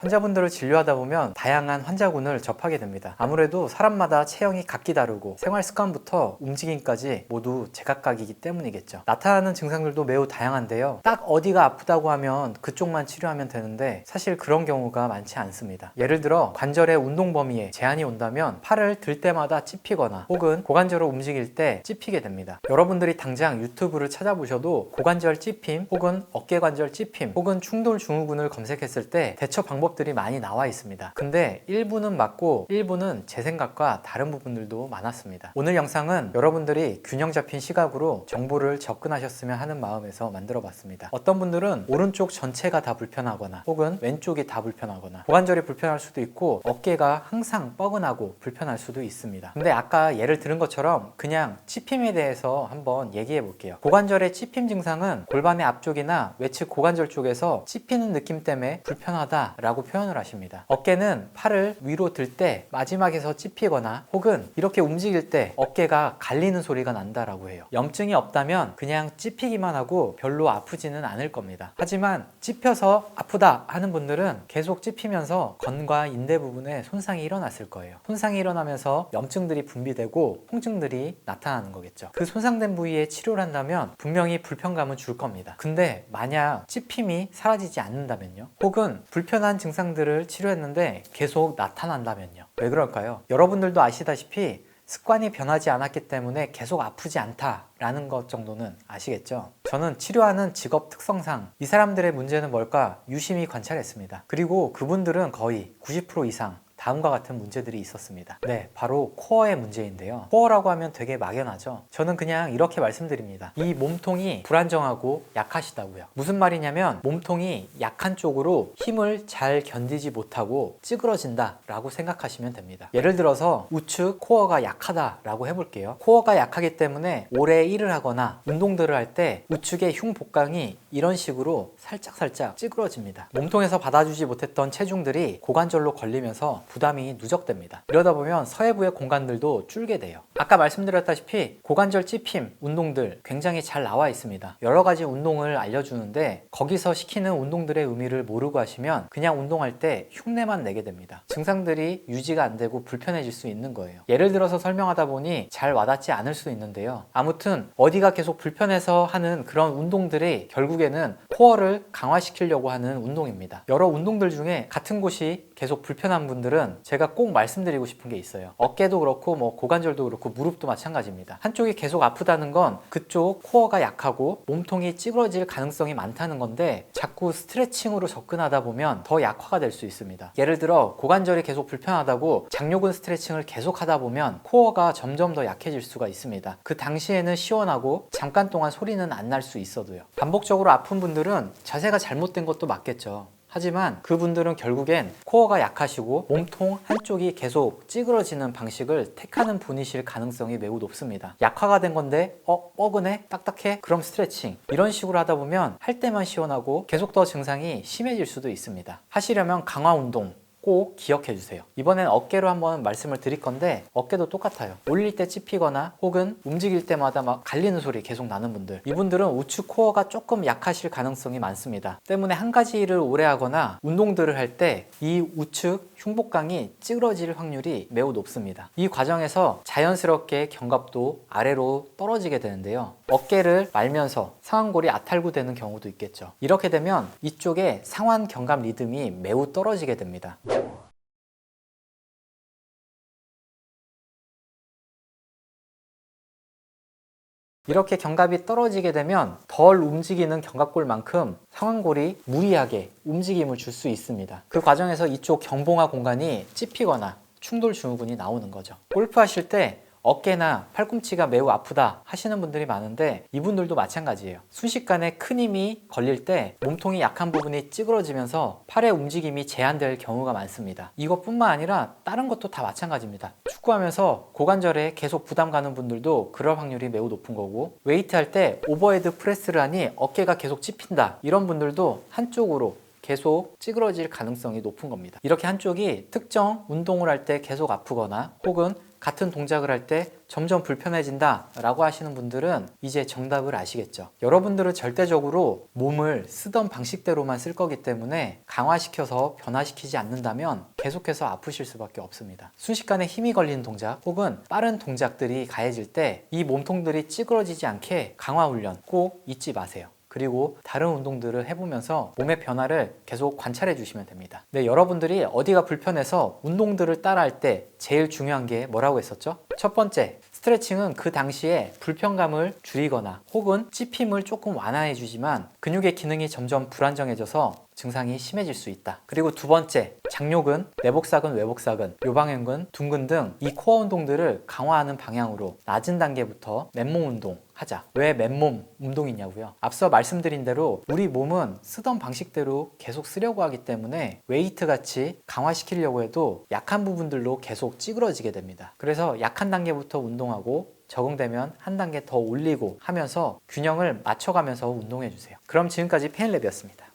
환자분들을 진료하다 보면 다양한 환자군을 접하게 됩니다. 아무래도 사람마다 체형이 각기 다르고 생활 습관부터 움직임까지 모두 제각각이기 때문이겠죠. 나타나는 증상들도 매우 다양한데요. 딱 어디가 아프다고 하면 그쪽만 치료하면 되는데 사실 그런 경우가 많지 않습니다. 예를 들어 관절의 운동 범위에 제한이 온다면 팔을 들 때마다 찝히거나 혹은 고관절을 움직일 때 찝히게 됩니다. 여러분들이 당장 유튜브를 찾아보셔도 고관절 찝힘 혹은 어깨관절 찝힘 혹은 충돌 증후군을 검색했을 때 대처 방법들이 많이 나와 있습니다. 근데 일부는 맞고 일부는 제 생각과 다른 부분들도 많았습니다. 오늘 영상은 여러분들이 균형 잡힌 시각으로 정보를 접근하셨으면 하는 마음에서 만들어 봤습니다. 어떤 분들은 오른쪽 전체가 다 불편하거나 혹은 왼쪽이 다 불편하거나 고관절이 불편할 수도 있고 어깨가 항상 뻐근하고 불편할 수도 있습니다. 근데 아까 예를 들은 것처럼 그냥 찝힘에 대해서 한번 얘기해 볼게요. 고관절의 찝힘 증상은 골반의 앞쪽이나 외측 고관절 쪽에서 찝히는 느낌 때문에 불편하다라고 표현을 하십니다. 어깨는 팔을 위로 들 때 마지막에서 찝히거나 혹은 이렇게 움직일 때 어깨가 갈리는 소리가 난다라고 해요. 염증이 없다면 그냥 찝히기만 하고 별로 아프지는 않을 겁니다. 하지만 찝혀서 아프다 하는 분들은 계속 찝히면서 건과 인대 부분에 손상이 일어났을 거예요. 손상이 일어나면서 염증들이 분비되고 통증들이 나타나는 거겠죠. 그 손상된 부위에 치료를 한다면 분명히 불편감은 줄 겁니다. 근데 만약 찝힘이 사라지지 않는다면요? 혹은 불편한 증상들을 치료했는데 계속 나타난다면요? 왜 그럴까요? 여러분들도 아시다시피 습관이 변하지 않았기 때문에 계속 아프지 않다라는 것 정도는 아시겠죠? 저는 치료하는 직업 특성상 이 사람들의 문제는 뭘까 유심히 관찰했습니다. 그리고 그분들은 거의 90% 이상 다음과 같은 문제들이 있었습니다. 네, 바로 코어의 문제인데요. 코어라고 하면 되게 막연하죠. 저는 그냥 이렇게 말씀드립니다. 이 몸통이 불안정하고 약하시다고요. 무슨 말이냐면 몸통이 약한 쪽으로 힘을 잘 견디지 못하고 찌그러진다 라고 생각하시면 됩니다. 예를 들어서 우측 코어가 약하다라고 해볼게요. 코어가 약하기 때문에 오래 일을 하거나 운동들을 할 때 우측의 흉복강이 이런 식으로 살짝 찌그러집니다. 몸통에서 받아주지 못했던 체중들이 고관절로 걸리면서 부담이 누적됩니다. 이러다 보면 서해부의 공간들도 줄게 돼요. 아까 말씀드렸다시피 고관절 찝힘 운동들 굉장히 잘 나와 있습니다. 여러 가지 운동을 알려주는데 거기서 시키는 운동들의 의미를 모르고 하시면 그냥 운동할 때 흉내만 내게 됩니다. 증상들이 유지가 안 되고 불편해질 수 있는 거예요. 예를 들어서 설명하다 보니 잘 와닿지 않을 수 있는데요. 아무튼 어디가 계속 불편해서 하는 그런 운동들이 결국에는 코어를 강화시키려고 하는 운동입니다. 여러 운동들 중에 같은 곳이 계속 불편한 분들은 제가 꼭 말씀드리고 싶은 게 있어요. 어깨도 그렇고 고관절도 그렇고 무릎도 마찬가지입니다. 한쪽이 계속 아프다는 건 그쪽 코어가 약하고 몸통이 찌그러질 가능성이 많다는 건데 자꾸 스트레칭으로 접근하다 보면 더 약화가 될 수 있습니다. 예를 들어 고관절이 계속 불편하다고 장요근 스트레칭을 계속 하다 보면 코어가 점점 더 약해질 수가 있습니다. 그 당시에는 시원하고 잠깐 동안 소리는 안 날 수 있어도요. 반복적으로 아픈 분들은 자세가 잘못된 것도 맞겠죠. 하지만 그분들은 결국엔 코어가 약하시고 몸통 한쪽이 계속 찌그러지는 방식을 택하는 분이실 가능성이 매우 높습니다. 약화가 된 건데 뻐근해? 딱딱해? 그럼 스트레칭 이런 식으로 하다 보면 할 때만 시원하고 계속 더 증상이 심해질 수도 있습니다. 하시려면 강화 운동 꼭 기억해 주세요. 이번엔 어깨로 한번 말씀을 드릴 건데 어깨도 똑같아요. 올릴 때 찝히거나 혹은 움직일 때마다 막 갈리는 소리 계속 나는 분들, 이분들은 우측 코어가 조금 약하실 가능성이 많습니다. 때문에 한 가지 일을 오래 하거나 운동들을 할 때 이 우측 흉복강이 찌그러질 확률이 매우 높습니다. 이 과정에서 자연스럽게 견갑도 아래로 떨어지게 되는데요. 어깨를 말면서 상완골이 아탈구되는 경우도 있겠죠. 이렇게 되면 이쪽에 상완 견갑 리듬이 매우 떨어지게 됩니다. 이렇게 견갑이 떨어지게 되면 덜 움직이는 견갑골만큼 상완골이 무리하게 움직임을 줄 수 있습니다. 그 과정에서 이쪽 견봉화 공간이 찝히거나 충돌 증후군이 나오는 거죠. 골프 하실 때 어깨나 팔꿈치가 매우 아프다 하시는 분들이 많은데 이분들도 마찬가지예요. 순식간에 큰 힘이 걸릴 때 몸통이 약한 부분이 찌그러지면서 팔의 움직임이 제한될 경우가 많습니다. 이것뿐만 아니라 다른 것도 다 마찬가지입니다. 축구하면서 고관절에 계속 부담 가는 분들도 그럴 확률이 매우 높은 거고, 웨이트 할 때 오버헤드 프레스를 하니 어깨가 계속 찝힌다 이런 분들도 한쪽으로 계속 찌그러질 가능성이 높은 겁니다. 이렇게 한쪽이 특정 운동을 할 때 계속 아프거나 혹은 같은 동작을 할 때 점점 불편해진다 라고 하시는 분들은 이제 정답을 아시겠죠. 여러분들은 절대적으로 몸을 쓰던 방식대로만 쓸 거기 때문에 강화시켜서 변화시키지 않는다면 계속해서 아프실 수밖에 없습니다. 순식간에 힘이 걸리는 동작 혹은 빠른 동작들이 가해질 때 이 몸통들이 찌그러지지 않게 강화 훈련 꼭 잊지 마세요. 그리고 다른 운동들을 해보면서 몸의 변화를 계속 관찰해 주시면 됩니다. 네, 여러분들이 어디가 불편해서 운동들을 따라할 때 제일 중요한 게 뭐라고 했었죠? 첫 번째, 스트레칭은 그 당시에 불편감을 줄이거나 혹은 찝힘을 조금 완화해 주지만 근육의 기능이 점점 불안정해져서 증상이 심해질 수 있다. 그리고 두 번째, 장요근, 내복사근, 외복사근, 요방형근, 둔근 등 이 코어 운동들을 강화하는 방향으로 낮은 단계부터 맨몸 운동 하자. 왜 맨몸 운동이냐고요? 앞서 말씀드린 대로 우리 몸은 쓰던 방식대로 계속 쓰려고 하기 때문에 웨이트 같이 강화시키려고 해도 약한 부분들로 계속 찌그러지게 됩니다. 그래서 약한 단계부터 운동하고 적응되면 한 단계 더 올리고 하면서 균형을 맞춰가면서 운동해 주세요. 그럼 지금까지 페인랩이었습니다.